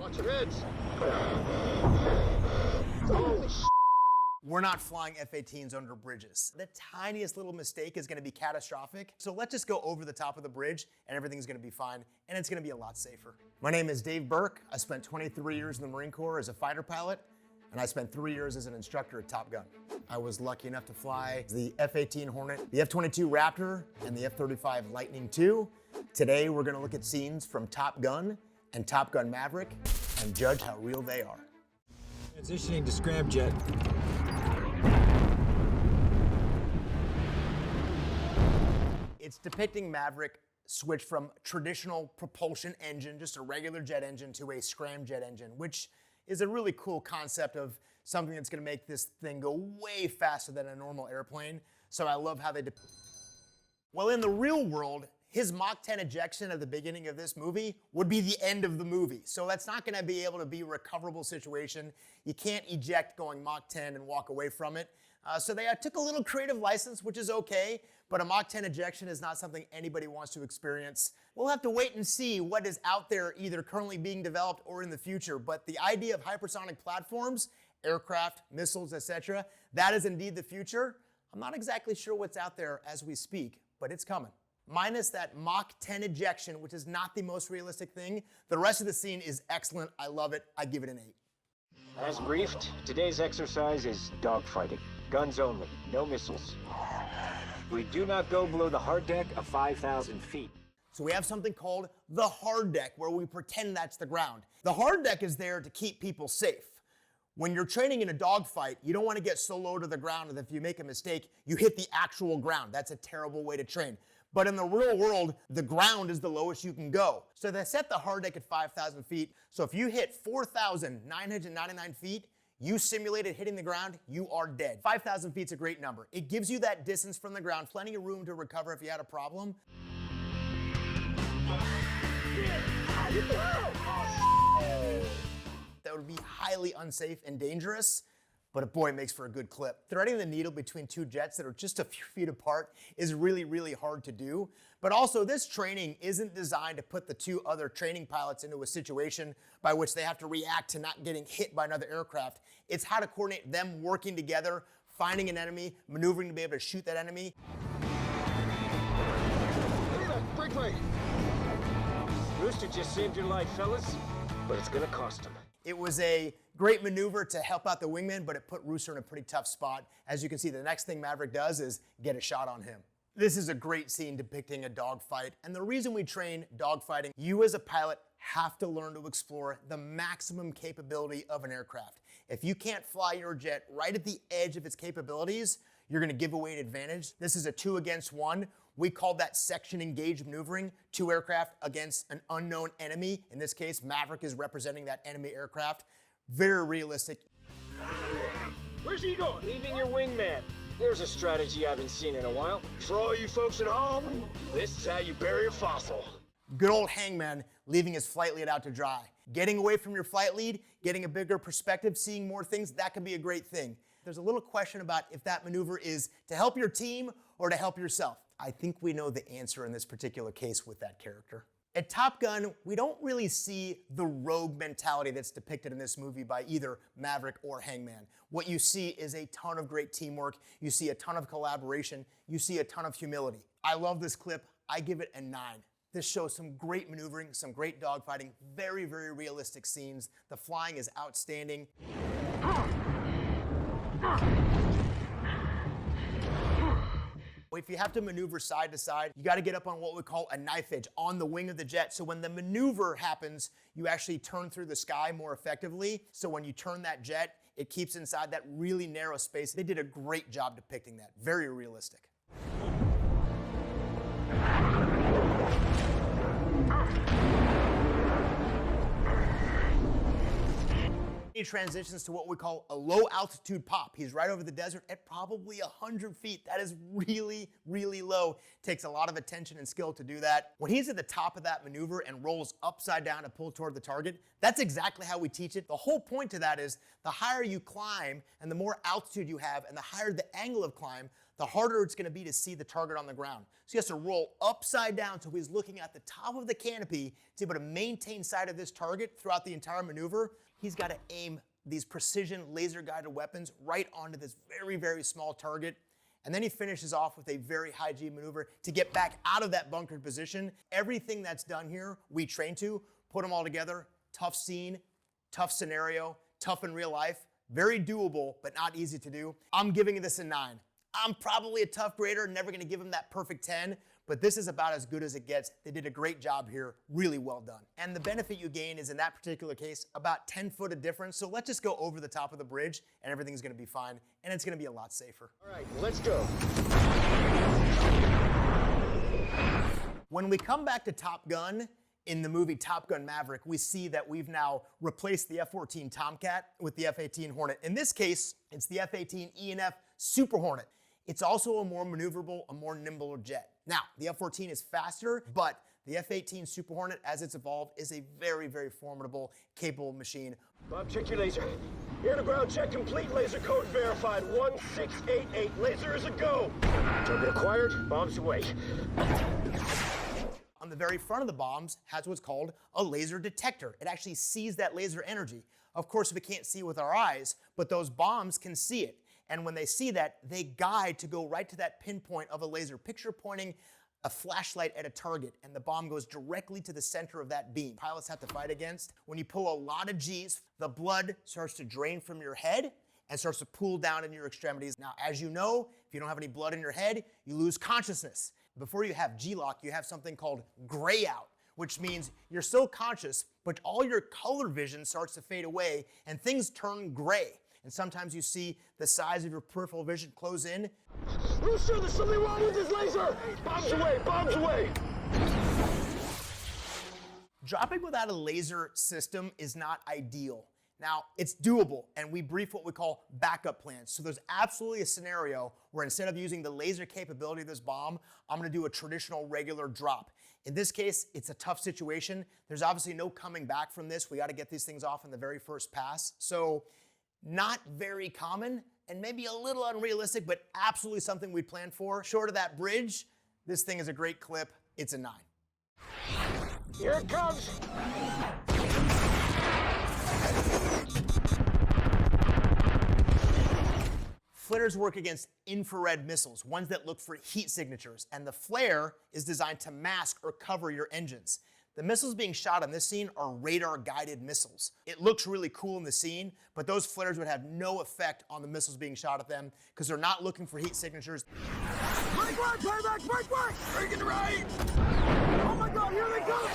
Watch your heads. Holy sh**. We're not flying F-18s under bridges. The tiniest little mistake is gonna be catastrophic. So let's just go over the top of the bridge and everything's gonna be fine and it's gonna be a lot safer. My name is Dave Berke. I spent 23 years in the Marine Corps as a fighter pilot and I spent 3 years as an instructor at Top Gun. I was lucky enough to fly the F-18 Hornet, the F-22 Raptor, and the F-35 Lightning II. Today we're gonna look at scenes from Top Gun and Top Gun Maverick and judge how real they are. Transitioning to scramjet. It's depicting Maverick switch from traditional propulsion engine, just a regular jet engine, to a scramjet engine, which is a really cool concept of something that's gonna make this thing go way faster than a normal airplane. So I love how they well, in the real world, his Mach 10 ejection at the beginning of this movie would be the end of the movie. So that's not gonna be able to be a recoverable situation. You can't eject going Mach 10 and walk away from it. So they took a little creative license, which is okay, but a Mach 10 ejection is not something anybody wants to experience. We'll have to wait and see what is out there either currently being developed or in the future, but the idea of hypersonic platforms, aircraft, missiles, etc., that is indeed the future. I'm not exactly sure what's out there as we speak, but it's coming. Minus that Mach 10 ejection, which is not the most realistic thing, the rest of the scene is excellent. I love it. I give it an 8. As briefed, today's exercise is dogfighting. Guns only, no missiles. We do not go below the hard deck of 5,000 feet. So we have something called the hard deck, where we pretend that's the ground. The hard deck is there to keep people safe. When you're training in a dogfight, you don't want to get so low to the ground that if you make a mistake, you hit the actual ground. That's a terrible way to train. But in the real world, the ground is the lowest you can go. So they set the hard deck at 5,000 feet. So if you hit 4,999 feet, you simulated hitting the ground, you are dead. 5,000 feet is a great number. It gives you that distance from the ground, plenty of room to recover if you had a problem. That would be highly unsafe and dangerous, but boy, it makes for a good clip. Threading the needle between two jets that are just a few feet apart is really, really hard to do. But also, this training isn't designed to put the two other training pilots into a situation by which they have to react to not getting hit by another aircraft. It's how to coordinate them working together, finding an enemy, maneuvering to be able to shoot that enemy. Look at that, brake light. Rooster just saved your life, fellas, but it's gonna cost him. It was a great maneuver to help out the wingman, but it put Rooster in a pretty tough spot. As you can see, the next thing Maverick does is get a shot on him. This is a great scene depicting a dogfight, and the reason we train dogfighting, you as a pilot have to learn to explore the maximum capability of an aircraft. If you can't fly your jet right at the edge of its capabilities, you're gonna give away an advantage. This is a 2 against 1. We call that section engaged maneuvering, 2 aircraft against an unknown enemy. In this case, Maverick is representing that enemy aircraft. Very realistic. Where's he going? Leaving your wingman. There's a strategy I haven't seen in a while. For all you folks at home, this is how you bury a fossil. Good old hangman leaving his flight lead out to dry. Getting away from your flight lead, getting a bigger perspective, seeing more things, that can be a great thing. There's a little question about if that maneuver is to help your team or to help yourself. I think we know the answer in this particular case with that character. At Top Gun, we don't really see the rogue mentality that's depicted in this movie by either Maverick or Hangman. What you see is a ton of great teamwork, you see a ton of collaboration, you see a ton of humility. I love this clip, I give it a 9. This shows some great maneuvering, some great dogfighting, very, very realistic scenes. The flying is outstanding. If you have to maneuver side to side, you got to get up on what we call a knife edge on the wing of the jet. So when the maneuver happens, you actually turn through the sky more effectively. So when you turn that jet, it keeps inside that really narrow space. They did a great job depicting that. Very realistic. He transitions to what we call a low altitude pop. He's right over the desert at probably 100 feet. That is really, really low. Takes a lot of attention and skill to do that. When he's at the top of that maneuver and rolls upside down to pull toward the target, that's exactly how we teach it. The whole point to that is the higher you climb and the more altitude you have and the higher the angle of climb, the harder it's gonna be to see the target on the ground. So he has to roll upside down so he's looking at the top of the canopy to be able to maintain sight of this target throughout the entire maneuver. He's gotta aim these precision laser-guided weapons right onto this very, very small target. And then he finishes off with a very high G maneuver to get back out of that bunkered position. Everything that's done here, we train to, put them all together. Tough scene, tough scenario, tough in real life, very doable, but not easy to do. I'm giving this a 9. I'm probably a tough grader, never gonna give him that perfect 10, but this is about as good as it gets. They did a great job here, really well done. And the benefit you gain is, in that particular case, about 10 foot of difference. So let's just go over the top of the bridge and everything's gonna be fine, and it's gonna be a lot safer. All right, let's go. When we come back to Top Gun, in the movie Top Gun Maverick, we see that we've now replaced the F-14 Tomcat with the F-18 Hornet. In this case, it's the F-18 E&F Super Hornet. It's also a more maneuverable, a more nimble jet. Now, the F-14 is faster, but the F-18 Super Hornet, as it's evolved, is a very, very formidable, capable machine. Bob, check your laser. Air to ground check complete. Laser code verified. 1688. Laser is a go. Target acquired. Bombs away. On the very front of the bombs has what's called a laser detector. It actually sees that laser energy. Of course, we can't see it with our eyes, but those bombs can see it. And when they see that, they guide to go right to that pinpoint of a laser. Picture pointing a flashlight at a target, and the bomb goes directly to the center of that beam. Pilots have to fight against. When you pull a lot of G's, the blood starts to drain from your head and starts to pool down in your extremities. Now, as you know, if you don't have any blood in your head, you lose consciousness. Before you have G-lock, you have something called gray out, which means you're still conscious, but all your color vision starts to fade away and things turn gray. And sometimes you see the size of your peripheral vision close in. Rooster, there's something wrong with his laser! Bombs away, bombs away! Dropping without a laser system is not ideal. Now, it's doable, and we brief what we call backup plans. So there's absolutely a scenario where instead of using the laser capability of this bomb, I'm gonna do a traditional regular drop. In this case, it's a tough situation. There's obviously no coming back from this. We gotta get these things off in the very first pass. So, not very common, and maybe a little unrealistic, but absolutely something we'd plan for. Short of that bridge, this thing is a great clip. It's a 9. Here it comes! Flares work against infrared missiles, ones that look for heat signatures, and the flare is designed to mask or cover your engines. The missiles being shot in this scene are radar-guided missiles. It looks really cool in the scene, but those flares would have no effect on the missiles being shot at them because they're not looking for heat signatures. Break right, payback, break right! Breaking right! Oh my God, here they come!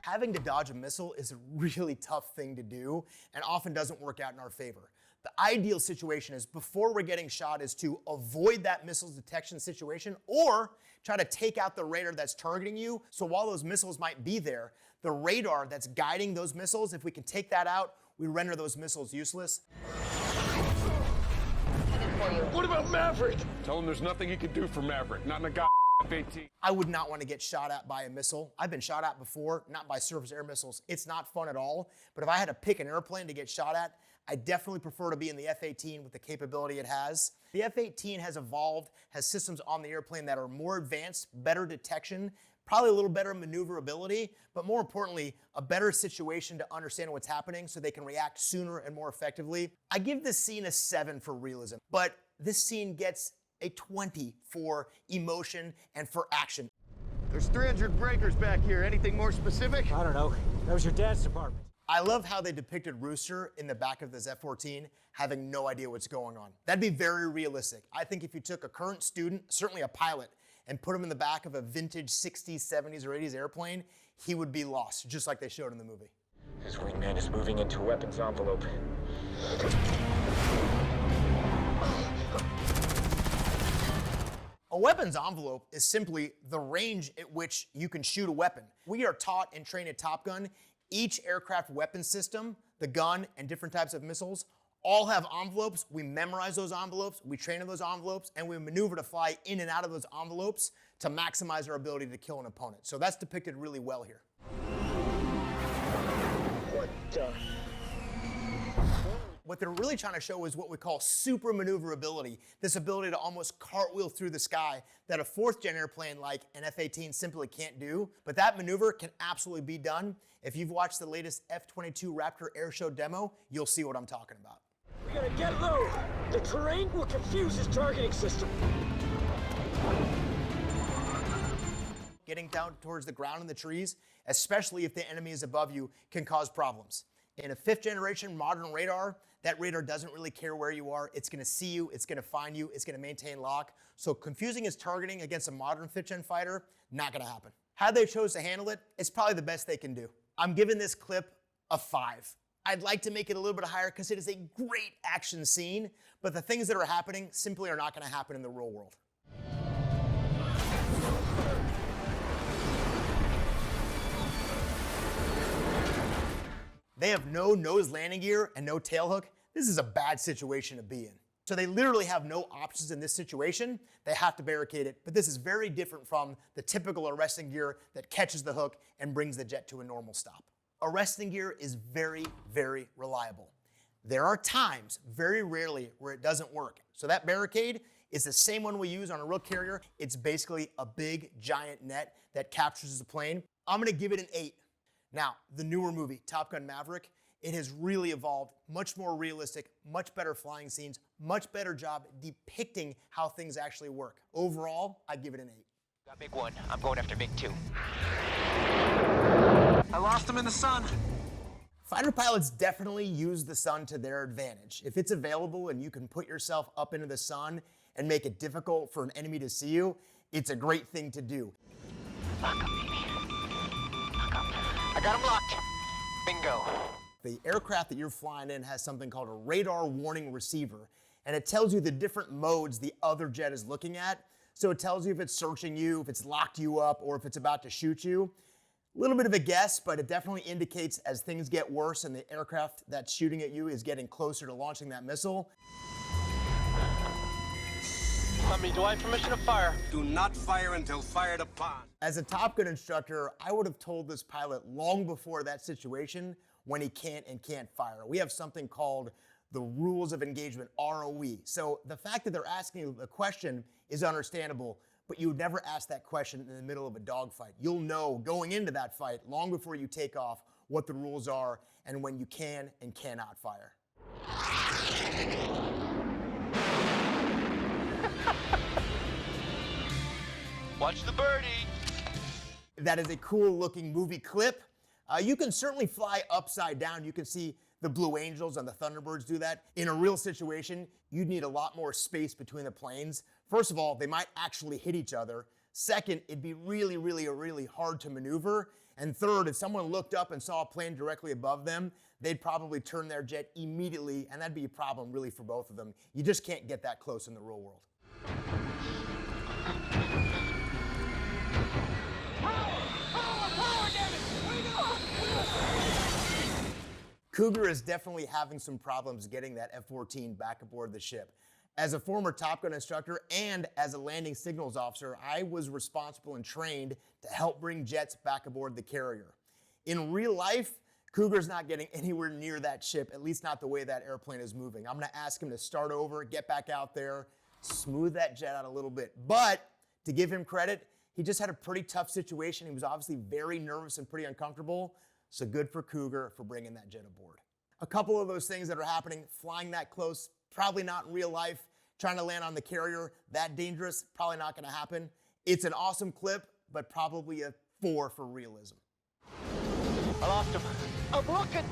Having to dodge a missile is a really tough thing to do and often doesn't work out in our favor. The ideal situation is before we're getting shot is to avoid that missile's detection situation or try to take out the radar that's targeting you. So while those missiles might be there, the radar that's guiding those missiles, if we can take that out, we render those missiles useless. What about Maverick? Tell him there's nothing he can do for Maverick, not in a guy F-18. I would not want to get shot at by a missile. I've been shot at before, not by surface air missiles. It's not fun at all. But if I had to pick an airplane to get shot at, I definitely prefer to be in the F-18 with the capability it has. The F-18 has evolved, has systems on the airplane that are more advanced, better detection, probably a little better maneuverability, but more importantly, a better situation to understand what's happening so they can react sooner and more effectively. I give this scene a 7 for realism, but this scene gets a 20 for emotion and for action. There's 300 breakers back here. Anything more specific? I don't know. That was your dad's department. I love how they depicted Rooster in the back of this F-14 having no idea what's going on. That'd be very realistic. I think if you took a current student, certainly a pilot, and put him in the back of a vintage 60s, 70s, or 80s airplane, he would be lost, just like they showed in the movie. His wingman is moving into weapons envelope. A weapons envelope is simply the range at which you can shoot a weapon. We are taught and trained at Top Gun, each aircraft weapon system, the gun, and different types of missiles all have envelopes. We memorize those envelopes, we train in those envelopes, and we maneuver to fly in and out of those envelopes to maximize our ability to kill an opponent. So that's depicted really well here. What the? What they're really trying to show is what we call super maneuverability, this ability to almost cartwheel through the sky that a 4th gen airplane like an F-18 simply can't do. But that maneuver can absolutely be done. If you've watched the latest F-22 Raptor airshow demo, you'll see what I'm talking about. We gotta get low. The terrain will confuse his targeting system. Getting down towards the ground in the trees, especially if the enemy is above you, can cause problems. In a 5th generation modern radar, that radar doesn't really care where you are. It's gonna see you, it's gonna find you, it's gonna maintain lock. So confusing his targeting against a modern 5th gen fighter, not gonna happen. How they chose to handle it, it's probably the best they can do. I'm giving this clip a 5. I'd like to make it a little bit higher because it is a great action scene, but the things that are happening simply are not gonna happen in the real world. They have no nose landing gear and no tail hook. This is a bad situation to be in. So they literally have no options in this situation. They have to barricade it, but this is very different from the typical arresting gear that catches the hook and brings the jet to a normal stop. Arresting gear is very, very reliable. There are times, very rarely, where it doesn't work. So that barricade is the same one we use on a real carrier. It's basically a big, giant net that captures the plane. I'm gonna give it an 8. Now, the newer movie, Top Gun Maverick, it has really evolved, much more realistic, much better flying scenes, much better job depicting how things actually work. Overall, I give it an 8. Got big 1, I'm going after big 2. I lost him in the sun. Fighter pilots definitely use the sun to their advantage. If it's available and you can put yourself up into the sun and make it difficult for an enemy to see you, it's a great thing to do. Lock up, baby. Lock up. I got him locked. Bingo. The aircraft that you're flying in has something called a radar warning receiver, and it tells you the different modes the other jet is looking at. So it tells you if it's searching you, if it's locked you up, or if it's about to shoot you. A little bit of a guess, but it definitely indicates as things get worse and the aircraft that's shooting at you is getting closer to launching that missile. Do I have permission to fire? Do not fire until fired upon. As a Top Gun instructor, I would have told this pilot long before that situation when he can't and can't fire. We have something called the rules of engagement, ROE. So the fact that they're asking you the question is understandable, but you would never ask that question in the middle of a dogfight. You'll know going into that fight, long before you take off, what the rules are and when you can and cannot fire. Watch the birdie. That is a cool looking movie clip. You can certainly fly upside down. You can see the Blue Angels and the Thunderbirds do that. In a real situation, you'd need a lot more space between the planes. First of all, they might actually hit each other. Second, it'd be really hard to maneuver. And third, if someone looked up and saw a plane directly above them, they'd probably turn their jet immediately, and that'd be a problem really for both of them. You just can't get that close in the real world. Cougar is definitely having some problems getting that F-14 back aboard the ship. As a former Top Gun instructor and as a landing signals officer, I was responsible and trained to help bring jets back aboard the carrier. In real life, Cougar's not getting anywhere near that ship, at least not the way that airplane is moving. I'm gonna ask him to start over, get back out there, smooth that jet out a little bit. But to give him credit, he just had a pretty tough situation. He was obviously very nervous and pretty uncomfortable. So good for Cougar for bringing that jet aboard. A couple of those things that are happening, flying that close, probably not in real life. Trying to land on the carrier, that dangerous, probably not gonna happen. It's an awesome clip, but probably a 4 for realism. I lost him. I'm looking.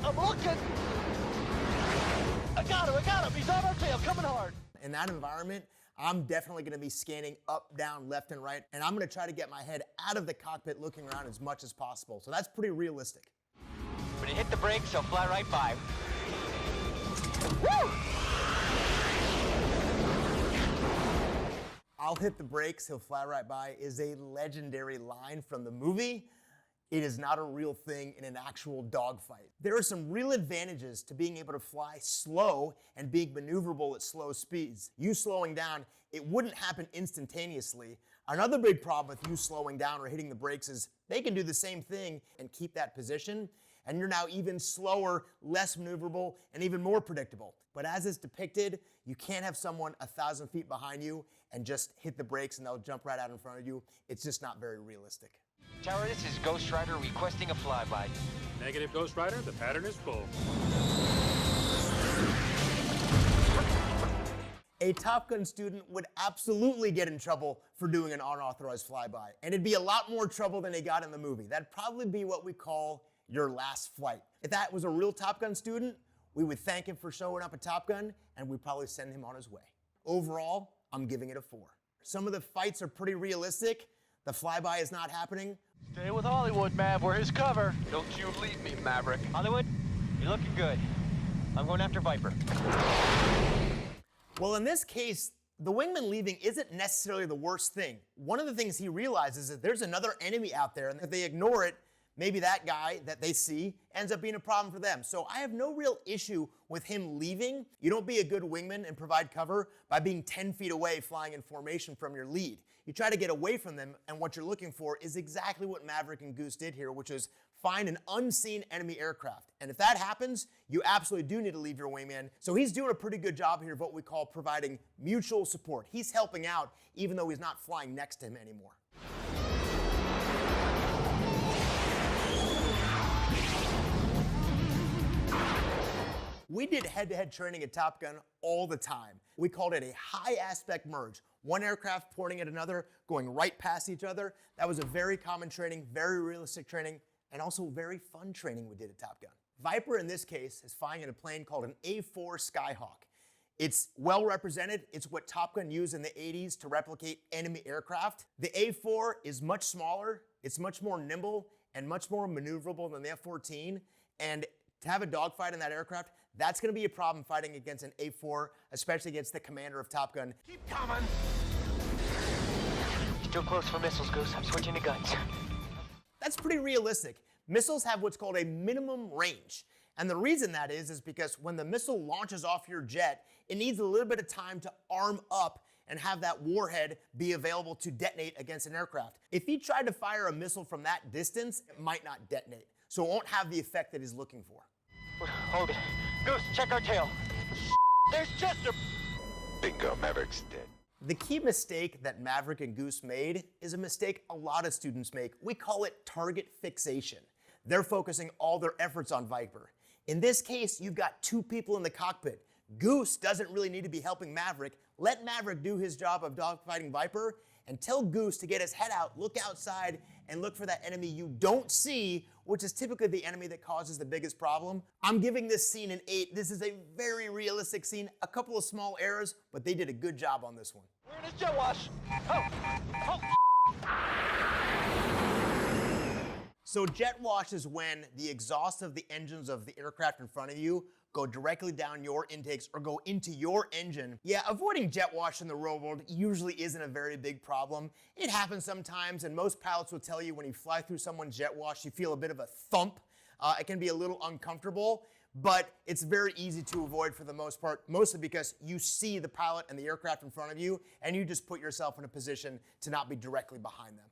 I got him. He's on our tail, coming hard. In that environment, I'm definitely gonna be scanning up, down, left, and right, and I'm gonna try to get my head out of the cockpit looking around as much as possible. So that's pretty realistic. When you hit the brakes, he'll fly right by. Woo! "I'll hit the brakes, he'll fly right by" is a legendary line from the movie. It is not a real thing in an actual dogfight. There are some real advantages to being able to fly slow and being maneuverable at slow speeds. You slowing down, it wouldn't happen instantaneously. Another big problem with you slowing down or hitting the brakes is they can do the same thing and keep that position. and you're now even slower, less maneuverable, and even more predictable. But as is depicted, you can't have someone 1,000 feet behind you and just hit the brakes and they'll jump right out in front of you. It's just not very realistic. Tower, this is Ghost Rider requesting a flyby. Negative, Ghost Rider. The pattern is full. A Top Gun student would absolutely get in trouble for doing an unauthorized flyby, and it'd be a lot more trouble than he got in the movie. That'd probably be what we call your last flight. If that was a real Top Gun student, we would thank him for showing up at Top Gun, and we'd probably send him on his way. Overall, I'm giving it a 4. Some of the fights are pretty realistic. The flyby is not happening. Stay with Hollywood, Mav. We're his cover. Don't you leave me, Maverick. Hollywood, you're looking good. I'm going after Viper. Well, in this case, the wingman leaving isn't necessarily the worst thing. One of the things he realizes is there's another enemy out there, and if they ignore it, maybe that guy that they see ends up being a problem for them. So I have no real issue with him leaving. You don't be a good wingman and provide cover by being 10 feet away flying in formation from your lead. You try to get away from them, and what you're looking for is exactly what Maverick and Goose did here, which is find an unseen enemy aircraft. And if that happens, you absolutely do need to leave your wingman. So he's doing a pretty good job here of what we call providing mutual support. He's helping out even though he's not flying next to him anymore. We did head-to-head training at Top Gun all the time. We called it a high-aspect merge. One aircraft pointing at another, going right past each other. That was a very common training, very realistic training, and also very fun training we did at Top Gun. Viper, in this case, is flying in a plane called an A4 Skyhawk. It's well represented. It's what Top Gun used in the 80s to replicate enemy aircraft. The A4 is much smaller, it's much more nimble, and much more maneuverable than the F-14. And to have a dogfight in that aircraft, that's going to be a problem fighting against an A4, especially against the commander of Top Gun. Keep coming. Still close for missiles, Goose. I'm switching to guns. That's pretty realistic. Missiles have what's called a minimum range. And the reason that is because when the missile launches off your jet, it needs a little bit of time to arm up and have that warhead be available to detonate against an aircraft. If he tried to fire a missile from that distance, it might not detonate. So it won't have the effect that he's looking for. Hold it. Goose, check our tail. There's Chester. Bingo, Maverick's dead. The key mistake that Maverick and Goose made is a mistake a lot of students make. We call it target fixation. They're focusing all their efforts on Viper. In this case, you've got 2 people in the cockpit. Goose doesn't really need to be helping Maverick. Let Maverick do his job of dogfighting Viper, and tell Goose to get his head out, look outside, and look for that enemy you don't see, which is typically the enemy that causes the biggest problem. I'm giving this scene an 8. This is a very realistic scene. A couple of small errors, but they did a good job on this one. We're in his jet wash. Oh. So jet wash is when the exhaust of the engines of the aircraft in front of you go directly down your intakes or go into your engine. Yeah, avoiding jet wash in the real world usually isn't a very big problem. It happens sometimes, and most pilots will tell you when you fly through someone's jet wash, you feel a bit of a thump. It can be a little uncomfortable, but it's very easy to avoid for the most part, mostly because you see the pilot and the aircraft in front of you, and you just put yourself in a position to not be directly behind them.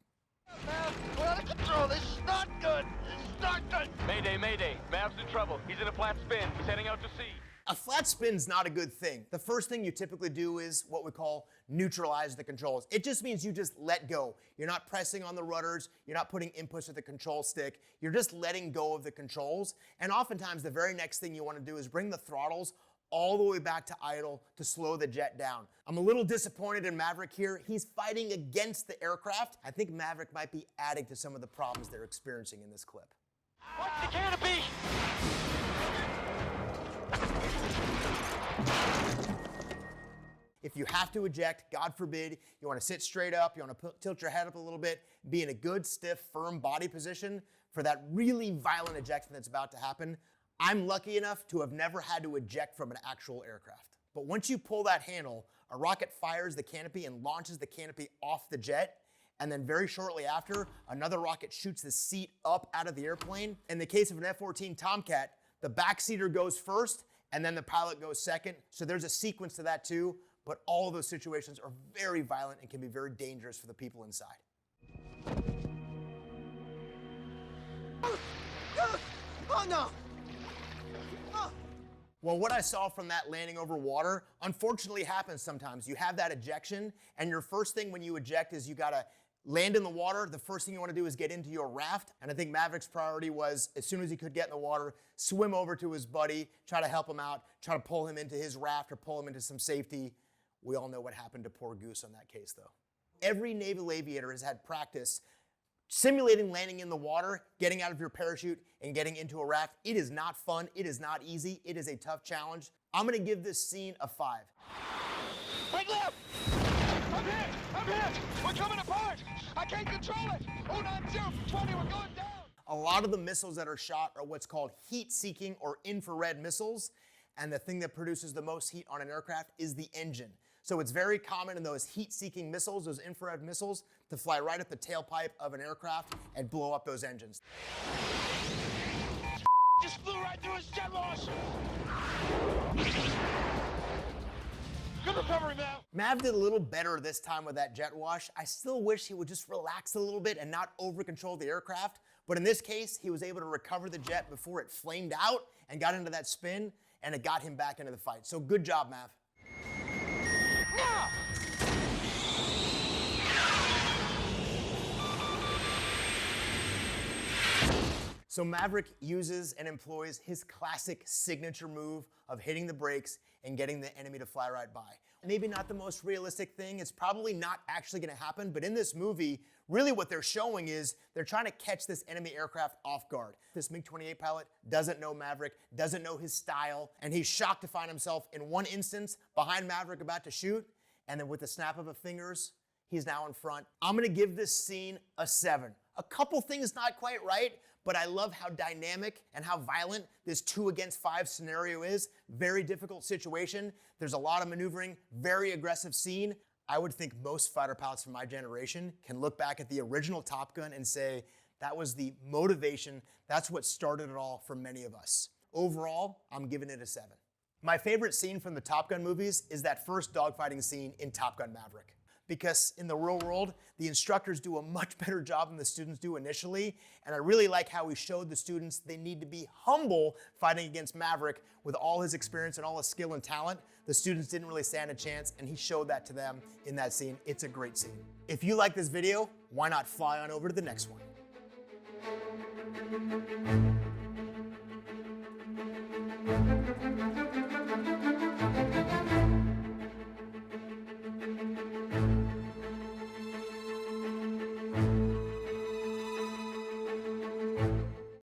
Mav, we're out of control. This is not good. This is not good. Mayday, mayday. Mav's in trouble. He's in a flat spin. He's heading out to sea. A flat spin's not a good thing. The first thing you typically do is what we call neutralize the controls. It just means you just let go. You're not pressing on the rudders. You're not putting inputs with the control stick. You're just letting go of the controls. And oftentimes the very next thing you want to do is bring the throttles all the way back to idle to slow the jet down. I'm a little disappointed in Maverick here. He's fighting against the aircraft. I think Maverick might be adding to some of the problems they're experiencing in this clip. Watch the canopy. If you have to eject, God forbid, you want to sit straight up, you want to tilt your head up a little bit, be in a good, stiff, firm body position for that really violent ejection that's about to happen. I'm lucky enough to have never had to eject from an actual aircraft. But once you pull that handle, a rocket fires the canopy and launches the canopy off the jet, and then very shortly after, another rocket shoots the seat up out of the airplane. In the case of an F-14 Tomcat, the backseater goes first, and then the pilot goes second. So there's a sequence to that too, but all of those situations are very violent and can be very dangerous for the people inside. Oh, no! Well, what I saw from that landing over water unfortunately happens sometimes. You have that ejection, and your first thing when you eject is you gotta land in the water. The first thing you wanna do is get into your raft, and I think Maverick's priority was, as soon as he could get in the water, swim over to his buddy, try to help him out, try to pull him into his raft or pull him into some safety. We all know what happened to poor Goose on that case, though. Every naval aviator has had practice simulating landing in the water, getting out of your parachute, and getting into a raft. It is not fun. It is not easy. It is a tough challenge. I'm gonna give this scene a 5. Right left! I'm hit! I'm hit! We're coming apart! I can't control it! 090 for 20, we're going down! A lot of the missiles that are shot are what's called heat-seeking or infrared missiles, and the thing that produces the most heat on an aircraft is the engine. So it's very common in those heat-seeking missiles, those infrared missiles, to fly right at the tailpipe of an aircraft and blow up those engines. Just flew right through his jet wash! Good recovery, Mav! Mav did a little better this time with that jet wash. I still wish he would just relax a little bit and not over-control the aircraft, but in this case, he was able to recover the jet before it flamed out and got into that spin, and it got him back into the fight. So good job, Mav. Now! So Maverick uses and employs his classic signature move of hitting the brakes and getting the enemy to fly right by. Maybe not the most realistic thing, it's probably not actually gonna happen, but in this movie, really what they're showing is they're trying to catch this enemy aircraft off guard. This MiG-28 pilot doesn't know Maverick, doesn't know his style, and he's shocked to find himself in one instance behind Maverick about to shoot, and then with the snap of the fingers, he's now in front. I'm gonna give this scene a 7. A couple things not quite right, but I love how dynamic and how violent this 2 against 5 scenario is. Very difficult situation. There's a lot of maneuvering, very aggressive scene. I would think most fighter pilots from my generation can look back at the original Top Gun and say, that was the motivation, that's what started it all for many of us. Overall, I'm giving it a 7. My favorite scene from the Top Gun movies is that first dogfighting scene in Top Gun Maverick. Because in the real world, the instructors do a much better job than the students do initially, and I really like how he showed the students they need to be humble fighting against Maverick with all his experience and all his skill and talent. The students didn't really stand a chance, and he showed that to them in that scene. It's a great scene. If you like this video, why not fly on over to the next one?